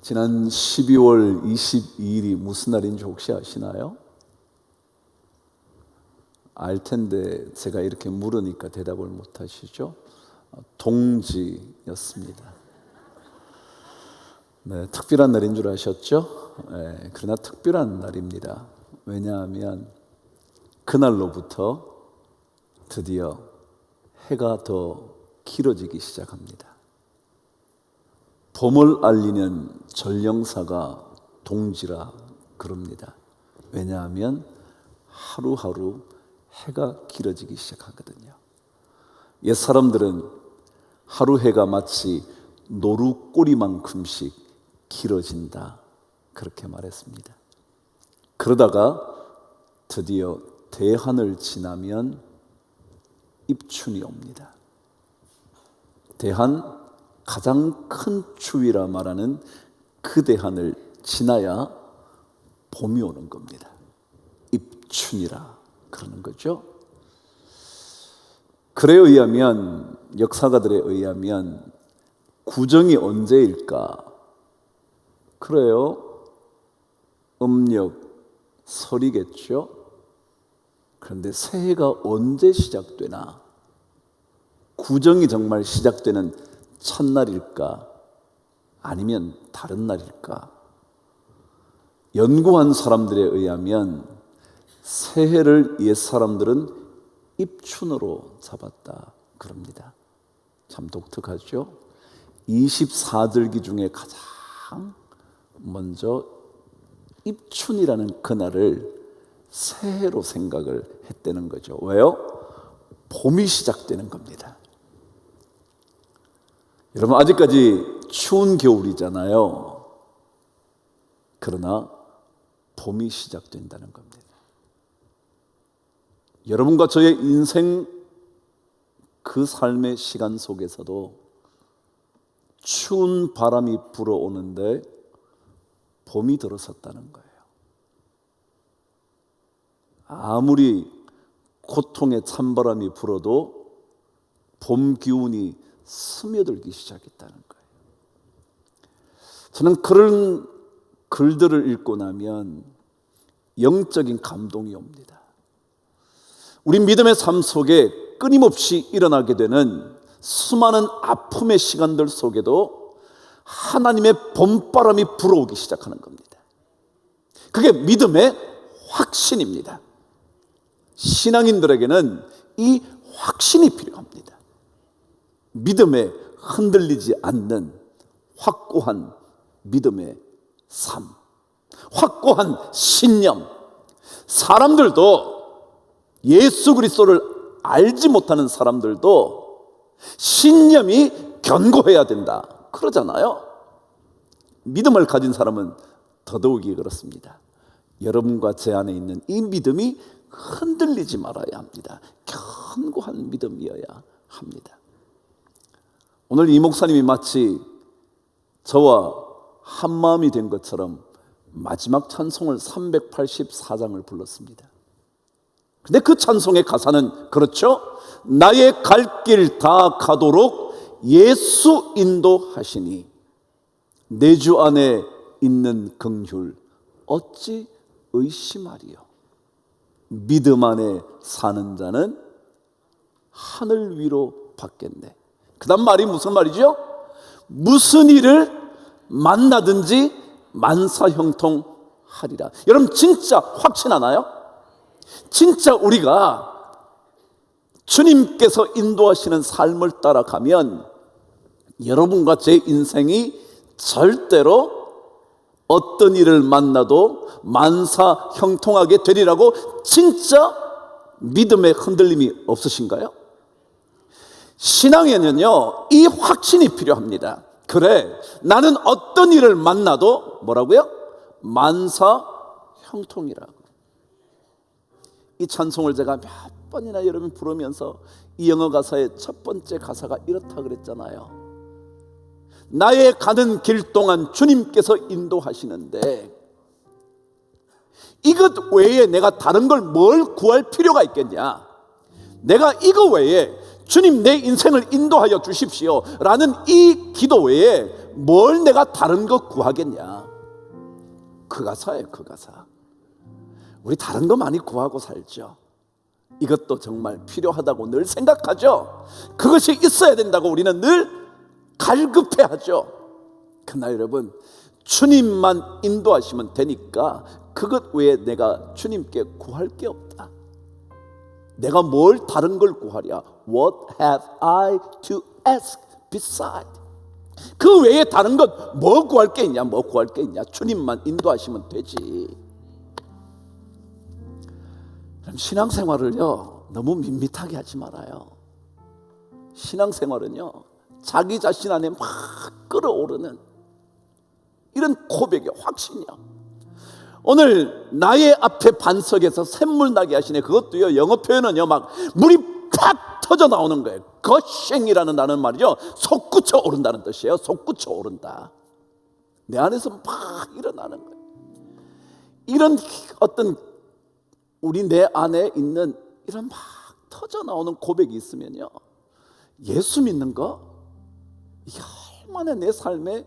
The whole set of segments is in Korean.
지난 12월 22일이 무슨 날인지 혹시 아시나요? 알 텐데 제가 이렇게 물으니까 대답을 못 하시죠? 동지였습니다. 네, 특별한 날인 줄 아셨죠? 네, 그러나 특별한 날입니다. 왜냐하면 그날로부터 드디어 해가 더 길어지기 시작합니다. 봄을 알리는 전령사가 동지라 그럽니다. 왜냐하면 하루하루 해가 길어지기 시작하거든요. 옛 사람들은 하루 해가 마치 노루 꼬리만큼씩 길어진다 그렇게 말했습니다. 그러다가 드디어 대한을 지나면 입춘이 옵니다. 대한, 가장 큰 추위라 말하는 그 대한을 지나야 봄이 오는 겁니다. 입춘이라 그러는 거죠. 그에 의하면, 역사가들에 의하면 구정이 언제일까? 그래요, 음력 설이겠죠. 그런데 새해가 언제 시작되나? 구정이 정말 시작되는 첫날일까? 아니면 다른 날일까? 연구한 사람들에 의하면 새해를 옛 사람들은 입춘으로 잡았다 그럽니다. 참 독특하죠? 24절기 중에 가장 먼저 입춘이라는 그날을 새해로 생각을 했다는 거죠. 왜요? 봄이 시작되는 겁니다. 여러분, 아직까지 추운 겨울이잖아요. 그러나 봄이 시작된다는 겁니다. 여러분과 저의 인생 그 삶의 시간 속에서도 추운 바람이 불어오는데 봄이 들어섰다는 거예요. 아무리 고통의 찬바람이 불어도 봄 기운이 스며들기 시작했다는 거예요. 저는 그런 글들을 읽고 나면 영적인 감동이 옵니다. 우리 믿음의 삶 속에 끊임없이 일어나게 되는 수많은 아픔의 시간들 속에도 하나님의 봄바람이 불어오기 시작하는 겁니다. 그게 믿음의 확신입니다. 신앙인들에게는 이 확신이 필요합니다. 믿음에 흔들리지 않는 확고한 믿음의 삶, 확고한 신념. 사람들도, 예수 그리스도를 알지 못하는 사람들도 신념이 견고해야 된다 그러잖아요. 믿음을 가진 사람은 더더욱이 그렇습니다. 여러분과 제 안에 있는 이 믿음이 흔들리지 말아야 합니다. 견고한 믿음이어야 합니다. 오늘 이 목사님이 마치 저와 한마음이 된 것처럼 마지막 찬송을 384장을 불렀습니다. 근데 그 찬송의 가사는 그렇죠? 나의 갈 길 다 가도록 예수 인도하시니 내 주 안에 있는 긍휼 어찌 의심하리요. 믿음 안에 사는 자는 하늘 위로 받겠네. 그 다음 말이 무슨 말이죠? 무슨 일을 만나든지 만사형통하리라. 여러분, 진짜 확신하나요? 진짜 우리가 주님께서 인도하시는 삶을 따라가면 여러분과 제 인생이 절대로 어떤 일을 만나도 만사형통하게 되리라고 진짜 믿음의 흔들림이 없으신가요? 신앙에는요, 이 확신이 필요합니다. 그래, 나는 어떤 일을 만나도 뭐라고요? 만사형통이라고. 이 찬송을 제가 몇 번이나 여러분 부르면서 이 영어 가사의 첫 번째 가사가 이렇다 그랬잖아요. 나의 가는 길 동안 주님께서 인도하시는데 이것 외에 내가 다른 걸 뭘 구할 필요가 있겠냐? 내가 이거 외에 주님 내 인생을 인도하여 주십시오 라는 이 기도 외에 뭘 내가 다른 거 구하겠냐. 그 가사예요. 그 가사. 우리 다른 거 많이 구하고 살죠. 이것도 정말 필요하다고 늘 생각하죠. 그것이 있어야 된다고 우리는 늘 갈급해하죠. 그러나 여러분, 주님만 인도하시면 되니까 그것 외에 내가 주님께 구할 게 없다. 내가 뭘 다른 걸 구하랴? What have I to ask beside? 그 외에 다른 것 뭐 구할 게 있냐? 뭐 구할 게 있냐? 주님만 인도하시면 되지. 그럼 신앙생활을요 너무 밋밋하게 하지 말아요. 신앙생활은요 자기 자신 안에 막 끓어오르는 이런 고백의 확신이야. 오늘 나의 앞에 반석에서 샘물 나게 하시네. 그것도요 영어 표현은요 막 물이 팍 터져 나오는 거예요. 거쉥이라는 단어는 말이죠 솟구쳐 오른다는 뜻이에요. 솟구쳐 오른다. 내 안에서 막 일어나는 거예요. 이런 어떤 우리 내 안에 있는 이런 막 터져 나오는 고백이 있으면요 예수 믿는 거 이게 얼마나 내 삶의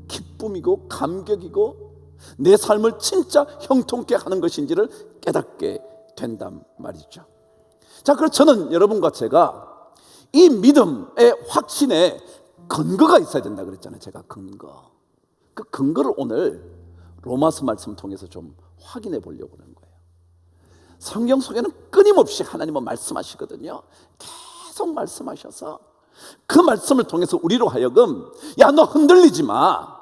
기쁨이고 감격이고 내 삶을 진짜 형통케 하는 것인지를 깨닫게 된단 말이죠. 자, 그래서 저는 여러분과 제가 이 믿음의 확신에 근거가 있어야 된다 그랬잖아요. 제가 근거. 그 근거를 오늘 로마서 말씀 통해서 좀 확인해 보려고 하는 거예요. 성경 속에는 끊임없이 하나님은 말씀하시거든요. 계속 말씀하셔서 그 말씀을 통해서 우리로 하여금 야, 너 흔들리지 마.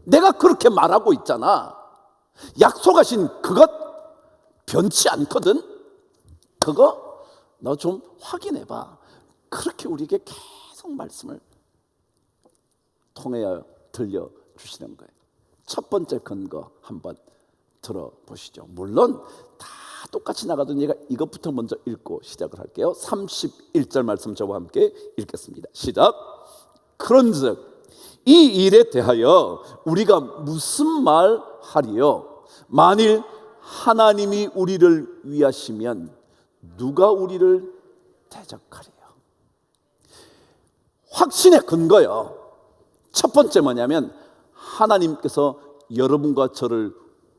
내가 그렇게 말하고 있잖아. 약속하신 그것 변치 않거든. 그거 너 좀 확인해 봐. 그렇게 우리에게 계속 말씀을 통하여 들려주시는 거예요. 첫 번째 근거 한번 들어보시죠. 물론 다 똑같이 나가던 얘가 이것부터 먼저 읽고 시작을 할게요. 31절 말씀 저와 함께 읽겠습니다. 시작. 그런즉 이 일에 대하여 우리가 무슨 말 하리요? 만일 하나님이 우리를 위하시면 누가 우리를 대적하리요? 확신의 근거요. 첫 번째 뭐냐면 하나님께서 여러분과 저를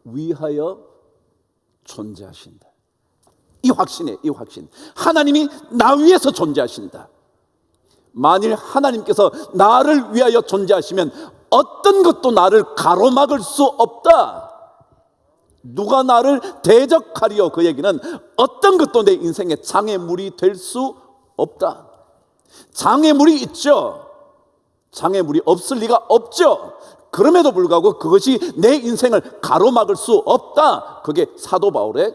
위하여 존재하신다. 이 확신이에요. 이 확신. 하나님이 나 위해서 존재하신다. 만일 하나님께서 나를 위하여 존재하시면 어떤 것도 나를 가로막을 수 없다. 누가 나를 대적하리요? 그 얘기는 어떤 것도 내 인생의 장애물이 될 수 없다. 장애물이 있죠. 장애물이 없을 리가 없죠. 그럼에도 불구하고 그것이 내 인생을 가로막을 수 없다. 그게 사도 바울의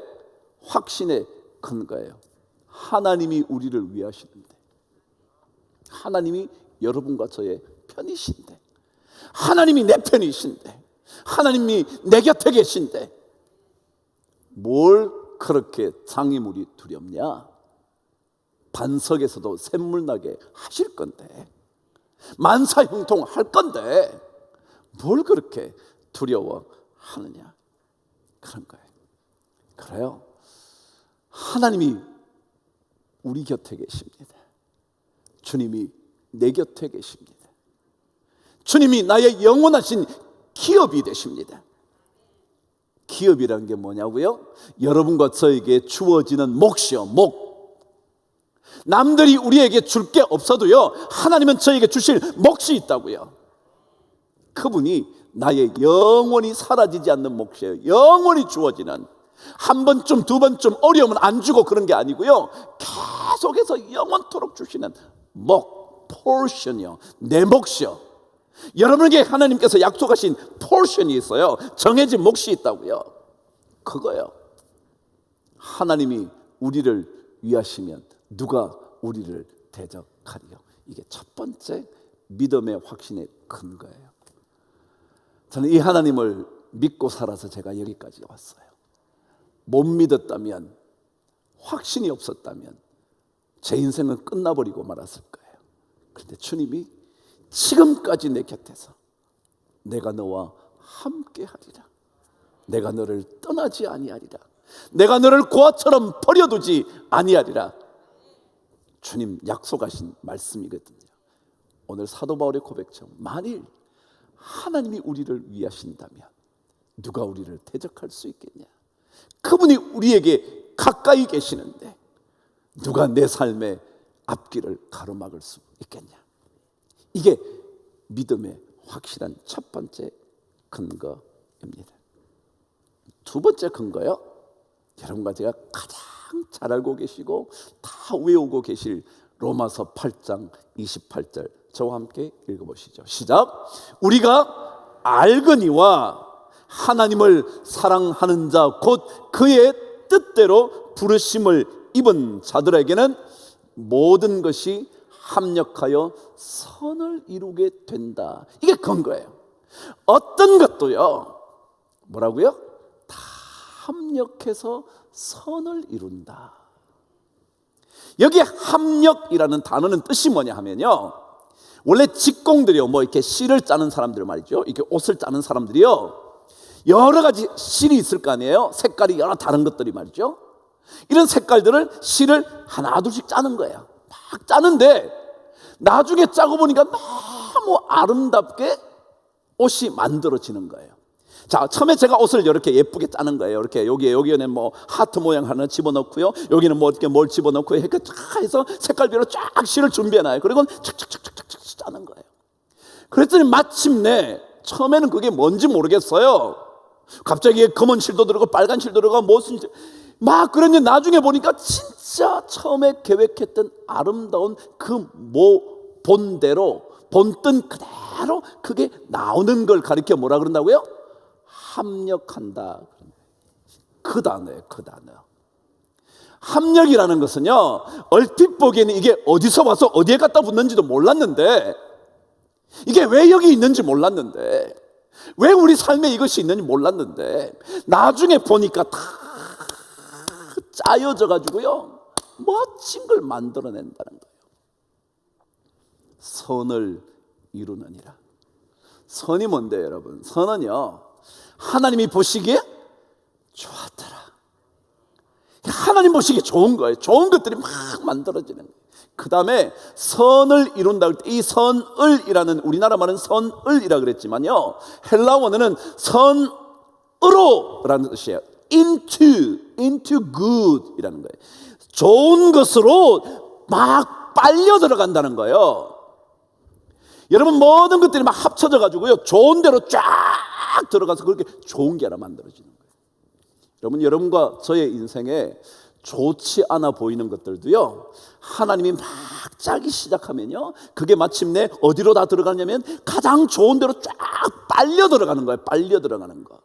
확신의 근거예요. 하나님이 우리를 위하시는데, 하나님이 여러분과 저의 편이신데, 하나님이 내 편이신데, 하나님이 내 곁에 계신데 뭘 그렇게 장애물이 두렵냐? 반석에서도 샘물 나게 하실 건데, 만사형통할 건데 뭘 그렇게 두려워하느냐? 그런 거예요. 그래요. 하나님이 우리 곁에 계십니다. 주님이 내 곁에 계십니다. 주님이 나의 영원하신 기업이 되십니다. 기업이라는 게 뭐냐고요? 여러분과 저에게 주어지는 몫이요, 몫. 남들이 우리에게 줄 게 없어도요, 하나님은 저에게 주실 몫이 있다고요. 그분이 나의 영원히 사라지지 않는 몫이에요. 영원히 주어지는. 한 번쯤 두 번쯤 어려우면 안 주고 그런 게 아니고요, 계속해서 영원토록 주시는 몫, 포션이요, 내 몫이요. 여러분에게 하나님께서 약속하신 포션이 있어요. 정해진 몫이 있다고요. 그거요. 하나님이 우리를 위하시면 누가 우리를 대적하리요? 이게 첫 번째 믿음의 확신의 근거예요. 저는 이 하나님을 믿고 살아서 제가 여기까지 왔어요. 못 믿었다면, 확신이 없었다면 제 인생은 끝나버리고 말았을 거예요. 그런데 주님이 지금까지 내 곁에서 내가 너와 함께 하리라, 내가 너를 떠나지 아니하리라, 내가 너를 고아처럼 버려두지 아니하리라, 주님 약속하신 말씀이거든요. 오늘 사도 바울의 고백처럼 만일 하나님이 우리를 위하신다면 누가 우리를 대적할 수 있겠냐? 그분이 우리에게 가까이 계시는데 누가 내 삶의 앞길을 가로막을 수 있겠냐? 이게 믿음의 확실한 첫 번째 근거입니다. 두 번째 근거요, 여러분과 제가 가장 잘 알고 계시고 다 외우고 계실 로마서 8장 28절 저와 함께 읽어보시죠. 시작. 우리가 알거니와 하나님을 사랑하는 자 곧 그의 뜻대로 부르심을 입은 자들에게는 모든 것이 합력하여 선을 이루게 된다. 이게 근거예요. 어떤 것도요, 뭐라고요? 다 합력해서 선을 이룬다. 여기 합력이라는 단어는 뜻이 뭐냐 하면요, 원래 직공들이요, 뭐 이렇게 실을 짜는 사람들 말이죠, 이렇게 옷을 짜는 사람들이요, 여러 가지 실이 있을 거 아니에요. 색깔이 여러 다른 것들이 말이죠. 이런 색깔들을 실을 하나 둘씩 짜는 거예요. 막 짜는데 나중에 짜고 보니까 너무 아름답게 옷이 만들어지는 거예요. 자, 처음에 제가 옷을 이렇게 예쁘게 짜는 거예요. 이렇게 여기에는 뭐 하트 모양 하나 집어넣고요, 여기는 뭐 어떻게 뭘 집어넣고 이렇게 쫙 해서 색깔별로 쫙 실을 준비해놔요. 그리고 착착착착착 짜는 거예요. 그랬더니 마침내 처음에는 그게 뭔지 모르겠어요. 갑자기 검은 실도 들어가고 빨간 실도 들어가고 무슨 막 그랬는데 나중에 보니까 진짜 처음에 계획했던 아름다운 그 본대로 본뜬 그대로 그게 나오는 걸 가리켜 뭐라 그런다고요? 합력한다. 그 단어예요. 그 단어. 합력이라는 것은요, 얼핏 보기에는 이게 어디서 와서 어디에 갖다 붙는지도 몰랐는데, 이게 왜 여기 있는지 몰랐는데, 왜 우리 삶에 이것이 있는지 몰랐는데 나중에 보니까 다 짜여져 가지고요 멋진 걸 만들어낸다는 거예요. 선을 이루느니라. 선이 뭔데요, 여러분? 선은요, 하나님이 보시기에 좋았더라. 하나님 보시기에 좋은 거예요. 좋은 것들이 막 만들어지는 거예요. 그 다음에 선을 이룬다 할 때 이 선을이라는, 우리나라 말은 선을이라 그랬지만요, 헬라 원어는 선으로라는 뜻이에요. into good 이라는 거예요. 좋은 것으로 막 빨려 들어간다는 거예요. 여러분, 모든 것들이 막 합쳐져 가지고요 좋은 대로 쫙 들어가서 그렇게 좋은 게 하나 만들어지는 거예요. 여러분과 저의 인생에 좋지 않아 보이는 것들도요, 하나님이 막 짜기 시작하면요, 그게 마침내 어디로 다 들어가냐면 가장 좋은 대로 쫙 빨려 들어가는 거예요. 빨려 들어가는 거.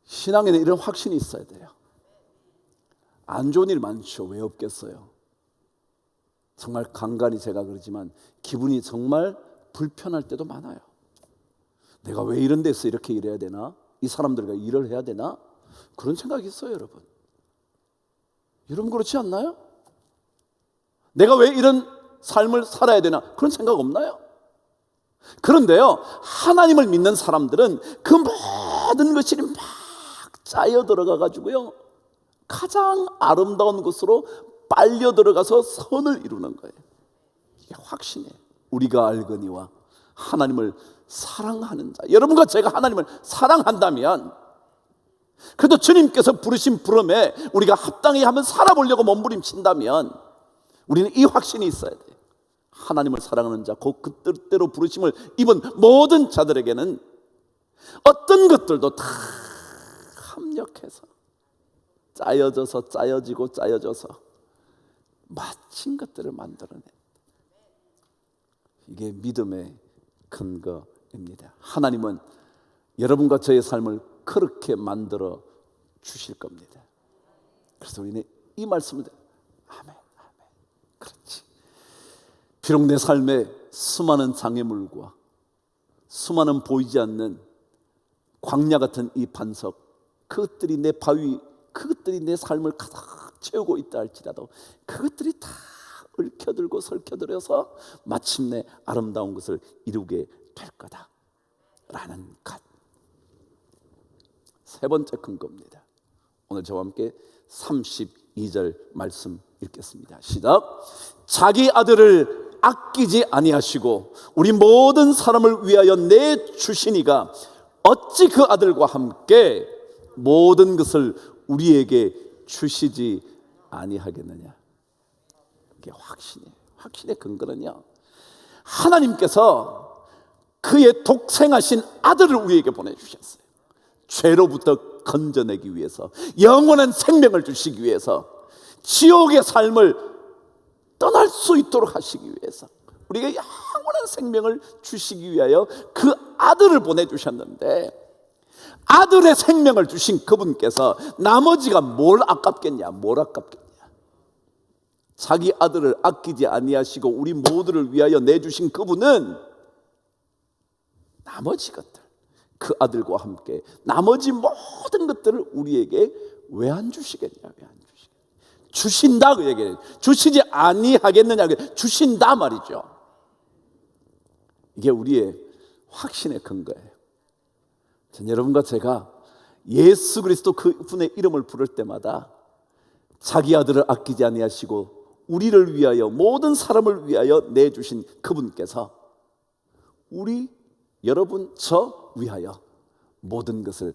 신앙에는 이런 확신이 있어야 돼요. 안 좋은 일 많죠. 왜 없겠어요? 정말 간간히 제가 그러지만 기분이 정말 불편할 때도 많아요. 내가 왜 이런 데서 이렇게 일해야 되나? 이 사람들과 일을 해야 되나? 그런 생각이 있어요, 여러분. 여러분 그렇지 않나요? 내가 왜 이런 삶을 살아야 되나? 그런 생각 없나요? 그런데요, 하나님을 믿는 사람들은 그 모든 것이 막 짜여 들어가 가지고요 가장 아름다운 것으로 빨려 들어가서 선을 이루는 거예요. 이게 확신이에요. 우리가 알거니와 하나님을 사랑하는 자. 여러분과 제가 하나님을 사랑한다면, 그래도 주님께서 부르신 부름에 우리가 합당히 한번 살아보려고 몸부림친다면 우리는 이 확신이 있어야 돼요. 하나님을 사랑하는 자, 곧 그 뜻대로 부르심을 입은 모든 자들에게는 어떤 것들도 다 합력해서 짜여져서 짜여지고 짜여져서 멋진 것들을 만들어낸다. 이게 믿음의 근거입니다. 하나님은 여러분과 저의 삶을 그렇게 만들어 주실 겁니다. 그래서 우리는 이 말씀을 아멘, 아멘. 그렇지. 비록 내 삶에 수많은 장애물과 수많은 보이지 않는 광야 같은 이 반석, 그것들이 내 바위, 그것들이 내 삶을 가득 채우고 있다 할지라도 그것들이 다 얽혀들고 설켜들어서 마침내 아름다운 것을 이루게 될 거다라는 것. 세 번째 근거입니다. 오늘 저와 함께 2절 말씀 읽겠습니다. 시작. 자기 아들을 아끼지 아니하시고 우리 모든 사람을 위하여 내주시니가 어찌 그 아들과 함께 모든 것을 우리에게 주시지 아니하겠느냐. 이게 확신의 근거는요, 하나님께서 그의 독생하신 아들을 우리에게 보내주셨어요. 죄로부터 건져내기 위해서, 영원한 생명을 주시기 위해서, 지옥의 삶을 떠날 수 있도록 하시기 위해서, 우리에게 영원한 생명을 주시기 위하여 그 아들을 보내주셨는데, 아들의 생명을 주신 그분께서 나머지가 뭘 아깝겠냐? 자기 아들을 아끼지 아니하시고 우리 모두를 위하여 내주신 그분은 나머지 것들, 그 아들과 함께 나머지 모든 것들을 우리에게 왜 안 주시겠냐? 주신다 그 얘기예요. 주시지 아니하겠느냐, 주신다 말이죠. 이게 우리의 확신의 근거예요. 전 여러분과 제가 예수 그리스도 그분의 이름을 부를 때마다 자기 아들을 아끼지 아니하시고 우리를 위하여, 모든 사람을 위하여 내주신 그분께서 우리, 여러분, 저 위하여 모든 것을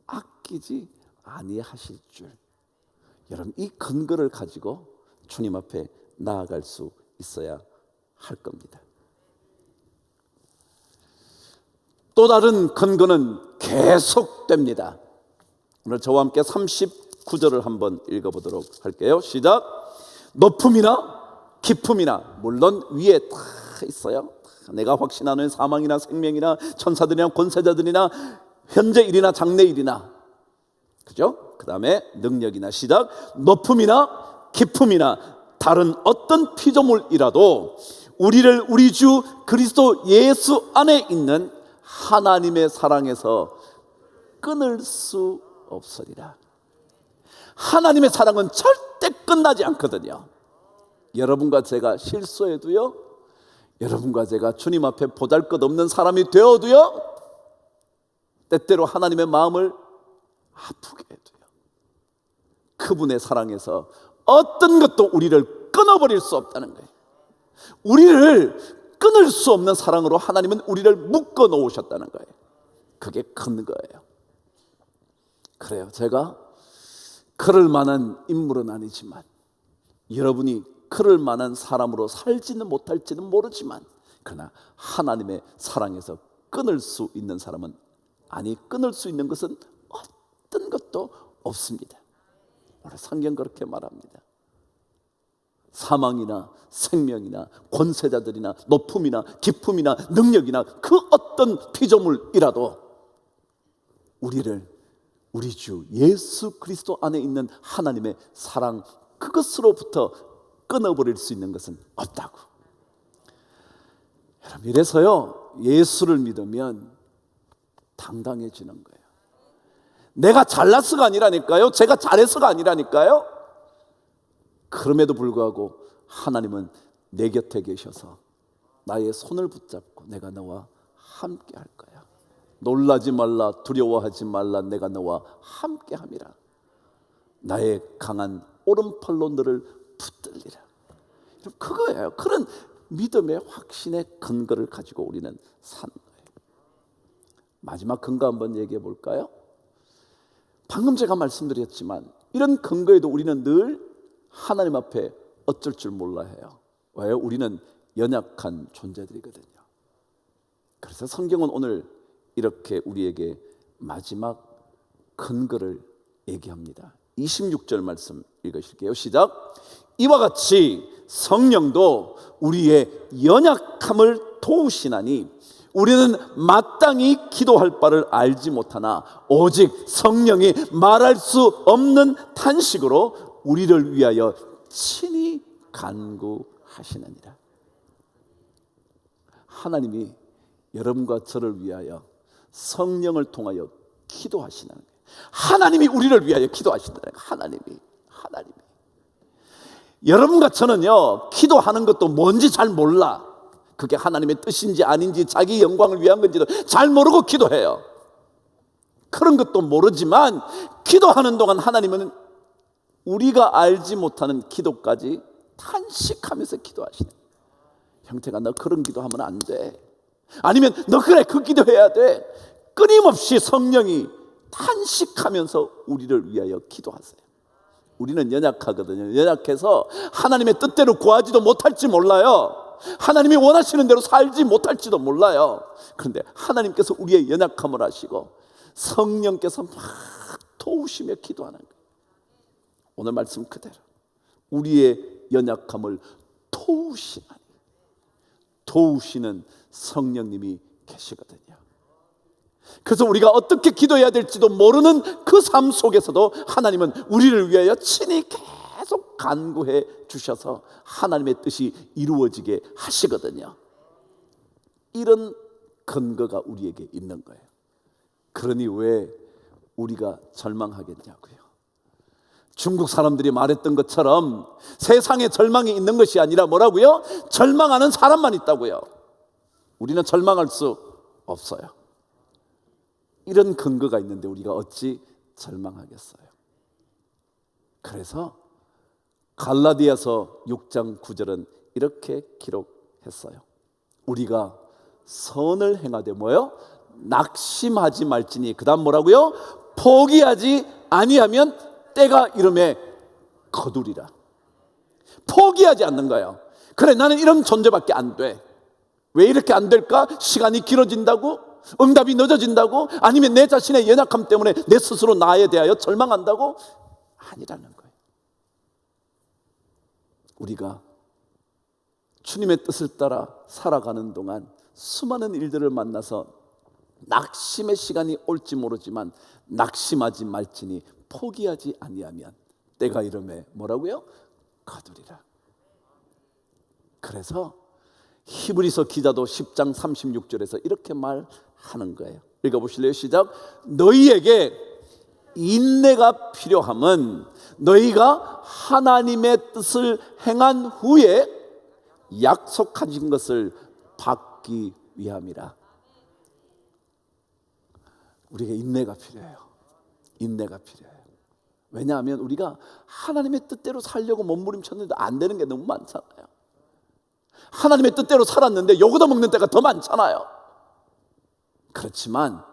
아끼지 아니하실 줄, 여러분 이 근거를 가지고 주님 앞에 나아갈 수 있어야 할 겁니다. 또 다른 근거는 계속됩니다. 오늘 저와 함께 39절을 한번 읽어보도록 할게요. 시작. 높음이나 깊음이나, 물론 위에 다 있어요. 내가 확신하는 사망이나 생명이나 천사들이나 권세자들이나 현재 일이나 장래 일이나, 그죠? 그 다음에 능력이나, 시작. 높음이나 깊음이나 다른 어떤 피조물이라도 우리를 우리 주 그리스도 예수 안에 있는 하나님의 사랑에서 끊을 수 없으리라. 하나님의 사랑은 절대 끝나지 않거든요. 여러분과 제가 실수해도요, 여러분과 제가 주님 앞에 보잘것없는 사람이 되어도요, 때때로 하나님의 마음을 아프게 해도요, 그분의 사랑에서 어떤 것도 우리를 끊어버릴 수 없다는 거예요. 우리를 끊을 수 없는 사랑으로 하나님은 우리를 묶어 놓으셨다는 거예요. 그게 큰 거예요. 그래요, 제가 그럴 만한 인물은 아니지만, 여러분이 그럴 만한 사람으로 살지는 못할지는 모르지만, 그러나 하나님의 사랑에서 끊을 수 있는 사람은, 아니 끊을 수 있는 것은 어떤 것도 없습니다. 오늘 성경 그렇게 말합니다. 사망이나 생명이나 권세자들이나 높음이나 깊음이나 능력이나 그 어떤 피조물이라도 우리를 우리 주 예수 그리스도 안에 있는 하나님의 사랑, 그것으로부터 끊어버릴 수 있는 것은 없다고. 여러분, 이래서요, 예수를 믿으면 당당해지는 거예요. 내가 잘나서가 아니라니까요, 제가 잘해서가 아니라니까요. 그럼에도 불구하고 하나님은 내 곁에 계셔서 나의 손을 붙잡고 내가 너와 함께 할 거야. 놀라지 말라, 두려워하지 말라, 내가 너와 함께 함이라. 나의 강한 오른팔로 너를 붙들리라. 그거예요. 그런 믿음의 확신의 근거를 가지고 우리는 사는 거예요. 마지막 근거 한번 얘기해 볼까요? 방금 제가 말씀드렸지만 이런 근거에도 우리는 늘 하나님 앞에 어쩔 줄 몰라 해요. 왜요? 우리는 연약한 존재들이거든요. 그래서 성경은 오늘 이렇게 우리에게 마지막 근거를 얘기합니다. 26절 말씀 읽으실게요. 시작. 이와 같이 성령도 우리의 연약함을 도우시나니 우리는 마땅히 기도할 바를 알지 못하나 오직 성령이 말할 수 없는 탄식으로 우리를 위하여 친히 간구하시느니라. 하나님이 여러분과 저를 위하여 성령을 통하여 기도하시는 거예요. 하나님이 우리를 위하여 기도하신다는 거예요. 하나님이. 여러분과 저는요, 기도하는 것도 뭔지 잘 몰라. 그게 하나님의 뜻인지 아닌지, 자기 영광을 위한 건지도 잘 모르고 기도해요. 그런 것도 모르지만 기도하는 동안 하나님은 우리가 알지 못하는 기도까지 탄식하면서 기도하시네. 형태가 너 그런 기도하면 안 돼. 아니면 너 그래 그 기도해야 돼. 끊임없이 성령이 탄식하면서 우리를 위하여 기도하세요. 우리는 연약하거든요. 연약해서 하나님의 뜻대로 구하지도 못할지 몰라요. 하나님이 원하시는 대로 살지 못할지도 몰라요. 그런데 하나님께서 우리의 연약함을 아시고 성령께서 막 도우시며 기도하는 거예요. 오늘 말씀 그대로 우리의 연약함을 도우시는 성령님이 계시거든요. 그래서 우리가 어떻게 기도해야 될지도 모르는 그 삶 속에서도 하나님은 우리를 위하여 친히 계속 간구해 주셔서 하나님의 뜻이 이루어지게 하시거든요. 이런 근거가 우리에게 있는 거예요. 그러니 왜 우리가 절망하겠냐고요. 중국 사람들이 말했던 것처럼 세상에 절망이 있는 것이 아니라 뭐라고요? 절망하는 사람만 있다고요. 우리는 절망할 수 없어요. 이런 근거가 있는데 우리가 어찌 절망하겠어요? 그래서 갈라디아서 6장 9절은 이렇게 기록했어요. 우리가 선을 행하되 뭐요? 낙심하지 말지니. 그 다음 뭐라고요? 포기하지 아니하면 때가 이름에 거두리라. 포기하지 않는 거예요. 그래 나는 이런 존재밖에 안 돼. 왜 이렇게 안 될까? 시간이 길어진다고? 응답이 늦어진다고? 아니면 내 자신의 연약함 때문에 내 스스로 나에 대하여 절망한다고? 아니라는 거예요. 우리가 주님의 뜻을 따라 살아가는 동안 수많은 일들을 만나서 낙심의 시간이 올지 모르지만 낙심하지 말지니 포기하지 아니하면 때가 이름에 뭐라고요? 거두리라. 그래서 히브리서 기자도 10장 36절에서 이렇게 말하는 거예요. 읽어보실래요? 시작. 너희에게 인내가 필요함은 너희가 하나님의 뜻을 행한 후에 약속하신 것을 받기 위함이라. 우리에게 인내가 필요해요. 인내가 필요해요. 왜냐하면 우리가 하나님의 뜻대로 살려고 몸부림쳤는데 안 되는 게 너무 많잖아요. 하나님의 뜻대로 살았는데 요거도 먹는 때가 더 많잖아요. 그렇지만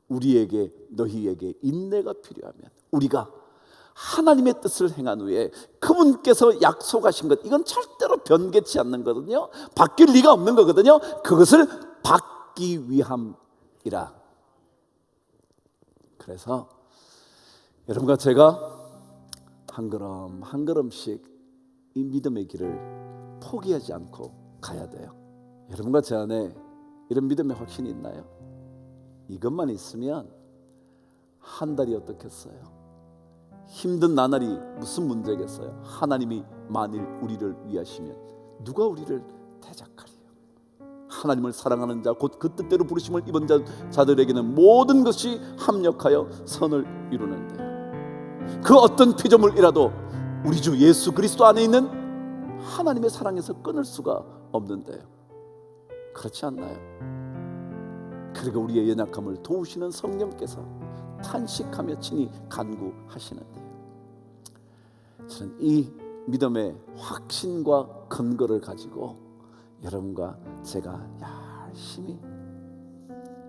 우리에게 너희에게 인내가 필요하면 우리가 하나님의 뜻을 행한 후에 그분께서 약속하신 것, 이건 절대로 변개치 않는 거거든요. 바뀔 리가 없는 거거든요. 그것을 받기 위함이라. 그래서 여러분과 제가 한 걸음 한 걸음씩 이 믿음의 길을 포기하지 않고 가야 돼요. 여러분과 제 안에 이런 믿음의 확신이 있나요? 이것만 있으면 한 달이 어떻겠어요? 힘든 나날이 무슨 문제겠어요? 하나님이 만일 우리를 위하시면 누가 우리를 대적하리요? 하나님을 사랑하는 자 곧 그 뜻대로 부르심을 입은 자들에게는 모든 것이 합력하여 선을 이루는데요. 그 어떤 피조물이라도 우리 주 예수 그리스도 안에 있는 하나님의 사랑에서 끊을 수가 없는데요. 그렇지 않나요? 그리고 우리의 연약함을 도우시는 성령께서 탄식하며 친히 간구하시는데요. 저는 이 믿음의 확신과 근거를 가지고 여러분과 제가 열심히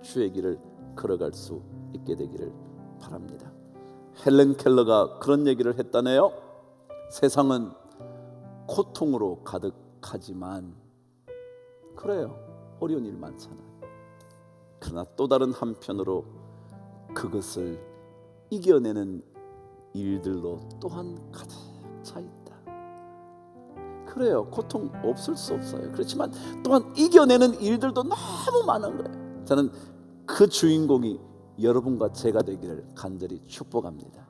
주의 길을 걸어갈 수 있게 되기를 바랍니다. 헬렌 켈러가 그런 얘기를 했다네요. 세상은 고통으로 가득하지만 그래요, 어려운 일 많잖아요. 그러나 또 다른 한편으로 그것을 이겨내는 일들로 또한 가득 차 있다. 그래요, 고통 없을 수 없어요. 그렇지만 또한 이겨내는 일들도 너무 많은 거예요. 저는 그 주인공이 여러분과 제가 되기를 간절히 축복합니다.